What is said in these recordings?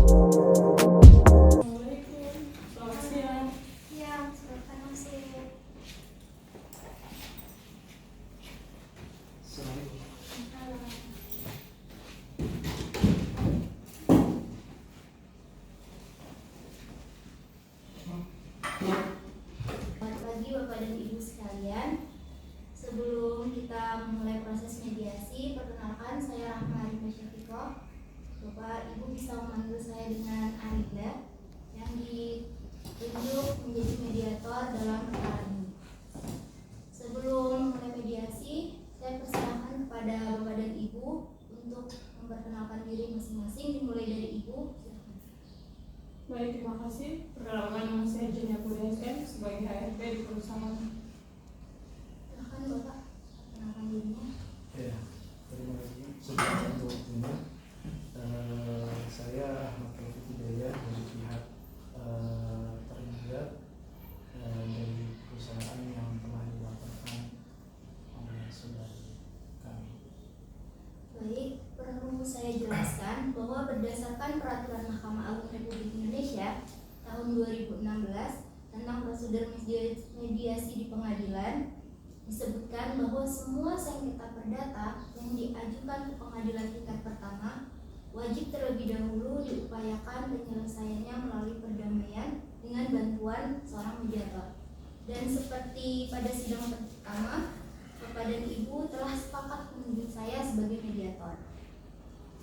Assalamualaikum, selamat siang. Ya, silakan masuk. Selamat pagi Bapak dan Ibu sekalian. Sebelum kita memulai proses mediasi, perkenalkan saya Rahma Arifah Syafiqah. Bapak Ibu bisa memanggil saya dengan Arida yang ditunjuk menjadi mediator dalam perkara ini. Sebelum memulai mediasi, saya persilahkan kepada Bapak dan Ibu untuk memperkenalkan diri masing-masing, dimulai dari Ibu. Silakan. Baik, terima kasih. Perkenalkan, nama saya Jenia Kudia SM sebagai HRD di perusahaan. Silakan Bapak, perkenalkan dirinya. Ya, terima kasih sudah untuk waktunya. Saya Ahmad Taufik Hidayat dari pihak terlibat dari perusahaan yang telah dilaporkan oleh saudari kami. Baik, perlu saya jelaskan bahwa berdasarkan Peraturan Mahkamah Agung Republik Indonesia tahun 2016 tentang prosedur mediasi di pengadilan, disebutkan bahwa semua sengketa perdata yang diajukan ke pengadilan tingkat pertama wajib terlebih dahulu diupayakan penyelesaiannya melalui perdamaian dengan bantuan seorang mediator. Dan seperti pada sidang pertama, Bapak dan Ibu telah sepakat menunjuk saya sebagai mediator.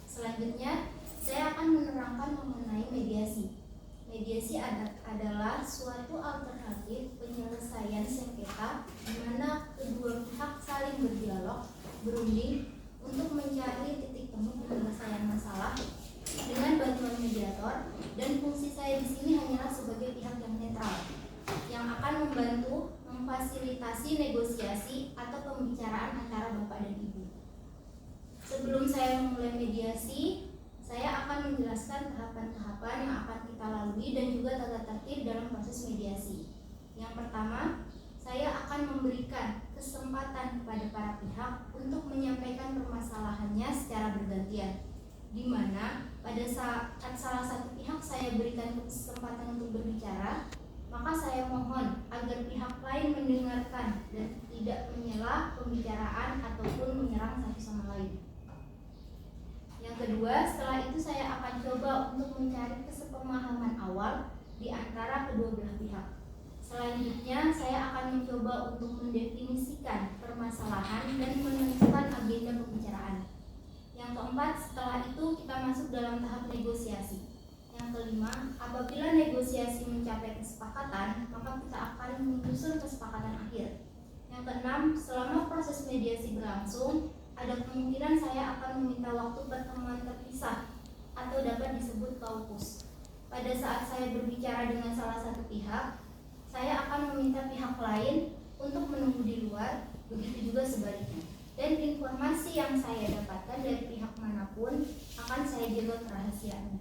Selanjutnya, saya akan menerangkan mengenai mediasi. Mediasi adalah suatu alternatif penyelesaian sengketa di mana kedua pihak saling berdialog, berunding untuk mencari titik temu penyelesaian masalah dengan bantuan mediator, dan fungsi saya di sini hanyalah sebagai pihak yang netral yang akan membantu memfasilitasi negosiasi atau pembicaraan antara Bapak dan Ibu. Sebelum saya memulai mediasi, saya akan menjelaskan tahapan-tahapan yang akan kita lalui dan juga tata tertib dalam proses mediasi. Yang pertama, saya akan memberikan kesempatan kepada para pihak untuk menyampaikan permasalahannya secara bergantian, di mana pada saat salah satu pihak saya berikan kesempatan untuk berbicara, maka saya mohon agar pihak lain mendengarkan dan tidak menyela pembicaraan ataupun menyerang satu sama lain. Yang kedua, setelah itu saya akan coba untuk mencari kesepemahaman awal di antara kedua belah pihak. Selanjutnya, saya akan mencoba untuk mendefinisikan permasalahan dan menentukan agenda pembicaraan. Yang keempat, setelah itu kita masuk dalam tahap negosiasi. Yang kelima, apabila negosiasi mencapai kesepakatan, maka kita akan menyusun kesepakatan akhir. Yang keenam, selama proses mediasi berlangsung, ada kemungkinan saya akan meminta waktu pertemuan terpisah atau dapat disebut kaukus. Pada saat saya berbicara dengan salah satu pihak, saya akan meminta pihak lain untuk menunggu di luar, begitu juga sebaliknya. Dan informasi yang saya dapatkan dari pihak manapun akan saya jaga kerahasiaannya.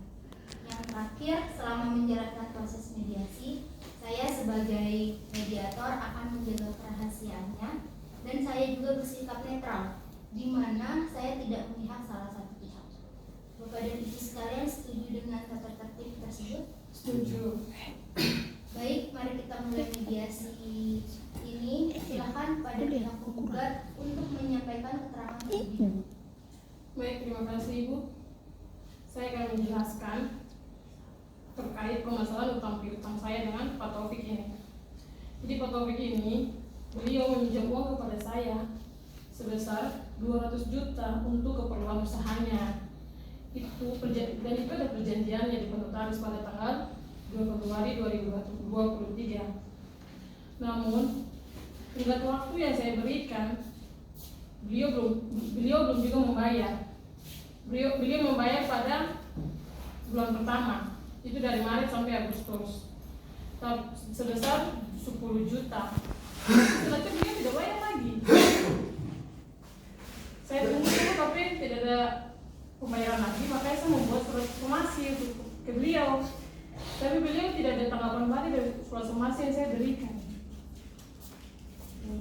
Yang terakhir, selama menjalankan proses mediasi, saya sebagai mediator akan menjaga kerahasiaannya dan saya juga bersikap netral, di mana saya tidak memihak salah satu pihak. Bapak dan Ibu sekalian setuju dengan tata tertib tersebut? Setuju. Baik, mari kita mulai mediasi ini. Silakan pada pihak penggugat untuk menyampaikan keterangan terlebih dahulu. Baik, terima kasih Ibu. Saya akan menjelaskan terkait permasalahan utang piutang saya dengan Pak Taufik ini. Jadi Pak Taufik ini, beliau meminjam uang kepada saya sebesar 200 juta untuk keperluan usahanya. Dan itu ada perjanjiannya di notaris pada tanggal 2 Februari 2023. Namun, hingga waktu yang saya berikan, beliau belum juga membayar. Beliau membayar pada bulan pertama, itu dari Maret sampai Agustus, sebesar 10 juta. Setelah itu beliau tidak bayar lagi. Saya tunggu tapi tidak ada pembayaran lagi, makanya saya membuat surat somasi ke beliau. Tapi beliau tidak ada tanggapan balik dari surat somasi yang saya berikan.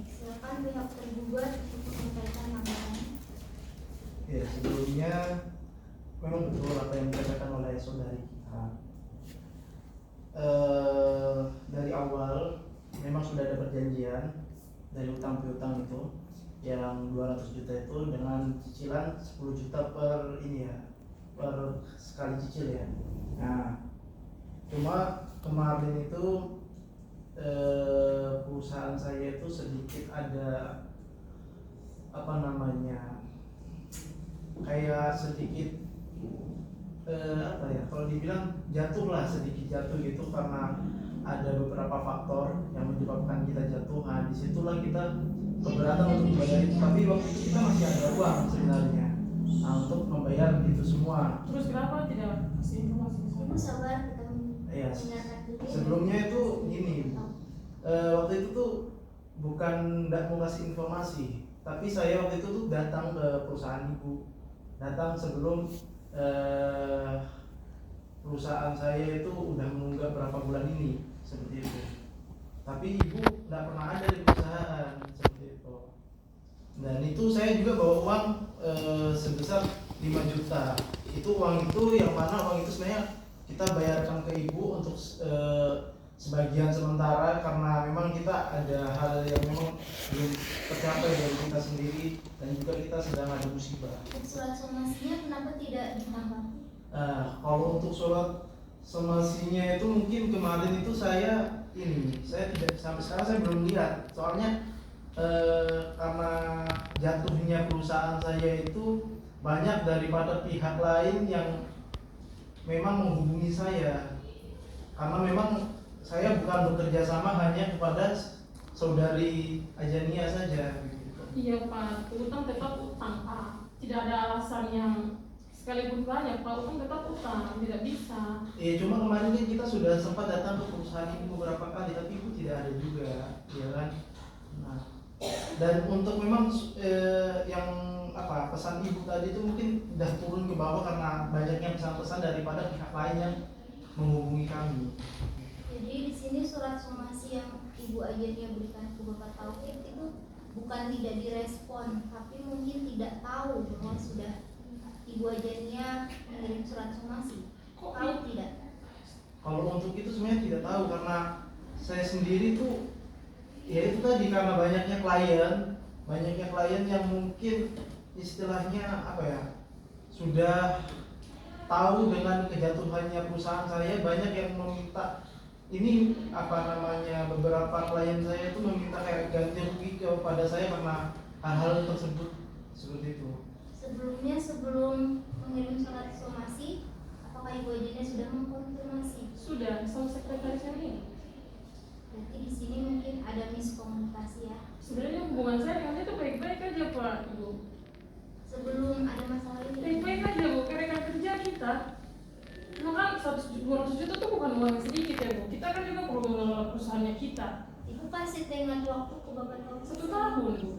Silakan pihak tergugat untuk menyampaikan tanggapannya. Ya, sebelumnya memang betul apa yang dikatakan oleh saudari kita. Nah, dari awal memang sudah ada perjanjian dari utang piutang itu yang 200 juta itu dengan cicilan 10 juta per ini ya, per sekali cicil ya. Nah, cuma kemarin itu perusahaan saya itu sedikit ada apa namanya, kayak sedikit apa ya, kalau dibilang jatuh lah, sedikit jatuh gitu karena ada beberapa faktor yang menyebabkan kita jatuh. Nah, disitulah kita keberatan untuk membayar itu, tapi waktu itu kita masih ada uang sebenarnya, nah, untuk membayar itu semua. Terus kenapa tidak kasih informasi? Ibu sabar, kita Iya, mendengarkan dulu. sebelumnya itu gini, waktu itu tuh bukan nggak mau kasih informasi, tapi saya waktu itu tuh datang ke perusahaan ibu, datang sebelum perusahaan saya itu udah menunggak berapa bulan ini, seperti itu. Tapi ibu nggak pernah ada di perusahaan, seperti itu. Dan itu saya juga bawa uang sebesar 5 juta. Itu uang itu yang mana uang itu sebenarnya kita bayarkan ke ibu untuk sebagian sementara, karena memang kita ada hal yang memang belum tercapai dari kita sendiri, dan juga kita sedang ada musibah. Surat somasinya kenapa tidak ditambah? Kalau untuk surat somasinya itu mungkin kemarin itu saya tidak, sampai sekarang saya belum lihat, soalnya karena jatuhnya perusahaan saya itu banyak daripada pihak lain yang memang menghubungi saya, karena memang saya bukan bekerja sama hanya kepada saudari Ajania saja gitu. Iya Pak, utang tetap utang Pak. Tidak ada alasan yang sekalipun banyak Pak, utang tetap utang, tidak bisa. Iya, cuma kemarin kan kita sudah sempat datang ke perusahaan ibu beberapa kali, tapi ibu tidak ada juga, ya kan. Nah, dan untuk memang yang apa, pesan ibu tadi itu mungkin udah turun ke bawah karena banyaknya pesan-pesan daripada pihak lain yang menghubungi kami. Jadi di sini surat somasi yang Ibu Ajania berikan ke Bapak Taufik itu bukan tidak direspon, tapi mungkin tidak tahu bahwa sudah Ibu Ajania mengirim surat somasi. Kok Tahu tidak? Kalau untuk itu sebenarnya tidak tahu, karena saya sendiri tuh ya itu tadi, karena banyaknya klien yang mungkin istilahnya apa ya, sudah tahu dengan kejatuhannya perusahaan saya, banyak yang meminta ini apa namanya, beberapa klien saya itu meminta kayak ganti rugi kepada saya karena hal-hal tersebut, seperti itu. Sebelumnya, sebelum mengirim surat somasi, apakah Ibu Ajania sudah mengkonfirmasi? Sudah sama sekretarisnya ini. Berarti di sini mungkin ada miskomunikasi ya. Sebenarnya hubungan saya dengan dia itu baik-baik aja Pak Ibu. Sebelum ada masalah ini. Baik-baik aja Bu, kayak rekan kerja kita. Cuma kan 200 juta itu bukan uang yang sedikit ya Bu. Kita kan juga perlu mengelola perusahaannya kita. Ibu kasih tengah waktu ke Bapak Taufik 1 tahun Bu.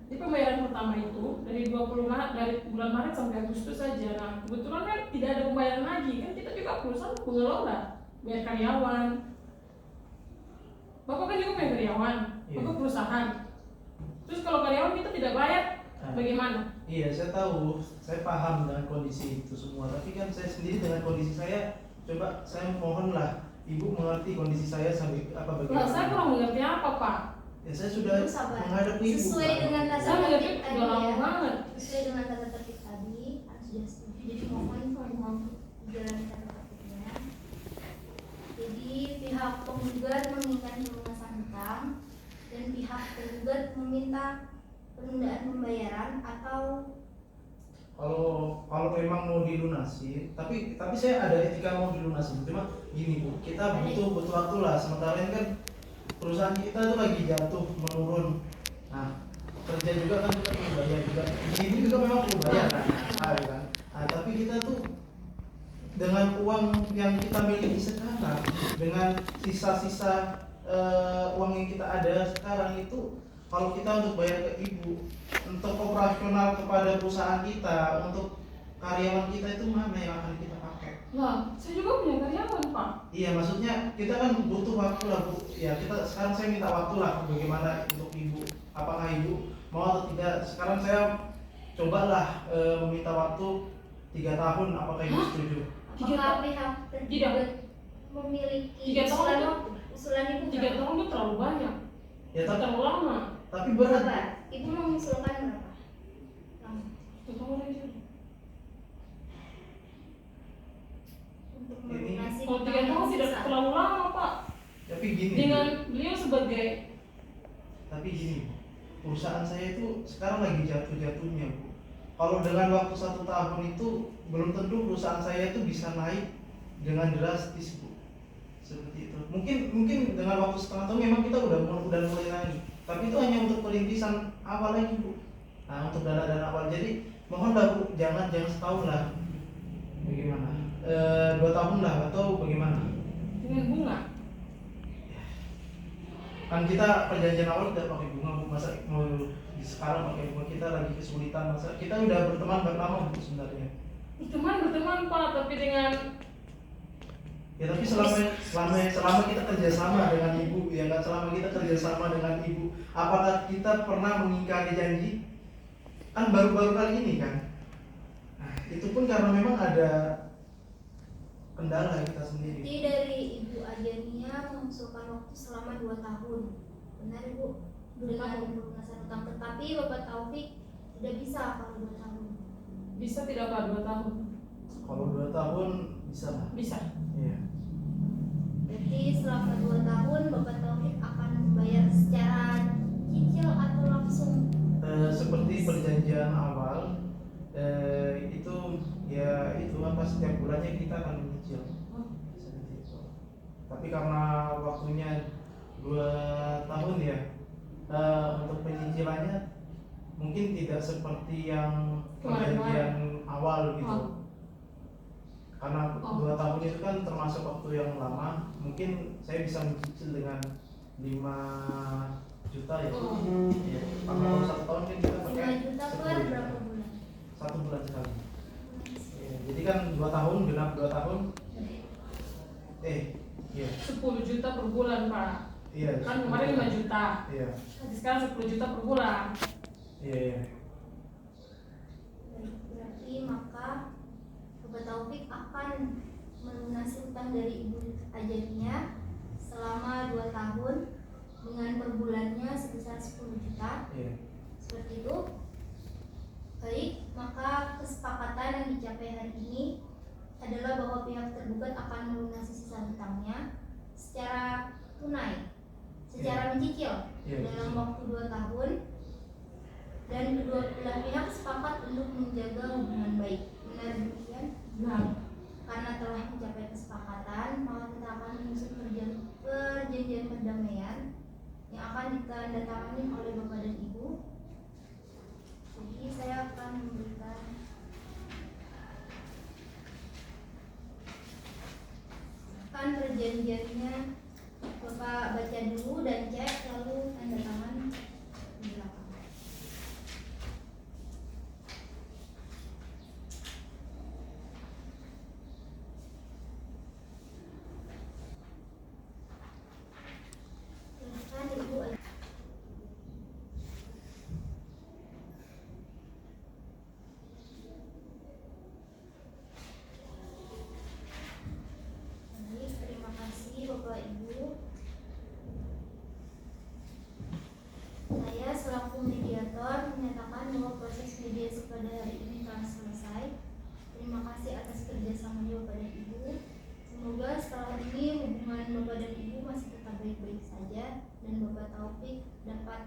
Di pembayaran pertama itu dari 20 Maret, dari bulan Maret sampai Agustus saja. Nah, kebetulan kan tidak ada pembayaran lagi, kan kita juga perusahaan pengelola, bayar karyawan. Bapak kan juga punya karyawan, Bapak perusahaan. Terus kalau karyawan kita tidak bayar, bagaimana? Iya, saya tahu, saya paham dengan kondisi itu semua. Tapi kan saya sendiri dengan kondisi saya, coba saya mohonlah Ibu mengerti kondisi saya sampai apa bagaimana. Lah, saya kurang mengerti apa Pak? Ya saya sudah Ibu sabar. menghadapi Ibu. Sesuai Pak. dengan tata Saya mengerti tertib tadi udah lama ya. banget. Sesuai dengan tata tertib tadi, sudah setuju. Jadi mohon dijalankan tata tertibnya. Jadi pihak penggugat menginginkan pelunasan hutang dan pihak tergugat meminta penundaan pembayaran atau Kalau memang mau dilunasi, tapi saya ada etika mau dilunasi. Cuma gini Bu, kita butuh waktu lah. Sementara ini kan perusahaan kita tuh lagi jatuh menurun. Nah, kerja juga kan kita perlu bayar juga. Di sini juga memang perlu bayar kan. Nah, tapi kita tuh dengan uang yang kita miliki sekarang, dengan sisa-sisa uang yang kita ada sekarang itu, kalau kita untuk bayar ke ibu, untuk operasional kepada perusahaan kita, untuk karyawan kita, itu mana yang akan kita pakai? Lah, saya juga punya karyawan Pak. Iya, maksudnya kita kan butuh waktu lah Bu. Ya kita sekarang, saya minta waktu lah bagaimana untuk ibu. Apakah ibu mau atau tidak? Sekarang saya cobalah meminta waktu 3 tahun. Apakah ibu setuju? Apakah pihak tergugat memiliki 3 tahun itu usulan ibu 3 tahun itu terlalu banyak, Ya terlalu lama. tapi berat. berapa? Ibu mengusulkan berapa? Lama. 1 tahun aja. Untuk Ini- melunasi Kalau 3 hutang tahun yang tidak besar. terlalu lama Pak. Tapi gini. Dengan beliau sebagai Tapi gini, perusahaan saya itu sekarang lagi jatuh-jatuhnya, Bu. Kalau dengan waktu 1 tahun itu belum tentu perusahaan saya itu bisa naik dengan drastis, Bu. Seperti itu. Mungkin dengan waktu setengah tahun memang kita udah mulai naik. Tapi itu hanya untuk perintisan awal lagi, Bu. Nah, untuk dana-dana awal. Jadi mohonlah, Bu, jangan setahun lah. Bagaimana? 2 tahun lah atau bagaimana? dengan bunga. Kan kita perjanjian awal tidak pakai bunga, Bu. Masa mau sekarang pakai bunga? Kita lagi kesulitan, masa kita udah berteman lama, Bu, sebenarnya. Berteman Pak, tapi dengan Ya tapi selama kita kerjasama dengan ibu, ya kan, selama kita kerjasama dengan ibu, apakah kita pernah mengingkari janji? Kan baru-baru kali ini kan. Nah, itu pun karena memang ada kendala kita sendiri. Jadi dari Ibu Ajania mengusulkan waktu selama 2 tahun. Benar Ibu? 2 Dengan tahun. pelunasan hutang, tetapi Bapak Taufik tidak bisa kalau 2 tahun. bisa tidak Pak 2 tahun? Kalau 2 tahun bisa lah. Bisa. Iya. Berarti selama 2 tahun Bapak Taufik akan membayar secara cicil atau langsung? Seperti perjanjian awal, itu ya itu apa, setiap bulannya kita akan menyicil. Seperti itu. Tapi karena waktunya 2 tahun ya, untuk penyicilannya mungkin tidak seperti yang perjanjian awal gitu. Oh. Karena Oh. 2 tahun itu kan termasuk waktu yang lama, mungkin saya bisa mencicil dengan 5 juta ya. Oh. Iya. Karena kalau 1 tahun kan kita 5 pakai juta 10 per juta. berapa bulan? 1 bulan sekali. Iya, jadi kan 2 tahun, genap 2 tahun. Iya. 10 juta per bulan Pak. Iya. Kan kemarin 5 juta. Iya. Jadi sekarang 10 juta per bulan. Iya. Berarti maka Bapak Taufik akan melunasi hutang dari Ibu Ajania selama 2 tahun dengan per bulannya sebesar 10 juta. Iya. Seperti itu. Baik, maka kesepakatan yang dicapai hari ini adalah bahwa pihak tergugat akan melunasi sisa hutangnya secara tunai, secara mencicil Iya, dalam betul. waktu 2 tahun, dan kedua belah pihak sepakat untuk menjaga hubungan baik. Benar demikian? Nah, Karena telah mencapai kesepakatan, maka kita akan menyusun perjanjian perdamaian yang akan ditandatangani oleh Bapak dan Ibu. Jadi saya akan memberikan perjanjiannya, Bapak baca dulu dan cek, lalu tanda tangan di belakang. Silakan Ibu. Baik, terima kasih Bapak Ibu. Saya selaku mediator menyatakan bahwa proses mediasi pada hari ini telah selesai. Terima kasih atas kerjasamanya Bapak dan Ibu. Semoga setelah ini hubungan Bapak dan Ibu masih tetap baik-baik saja dan Bapak Taufik dapat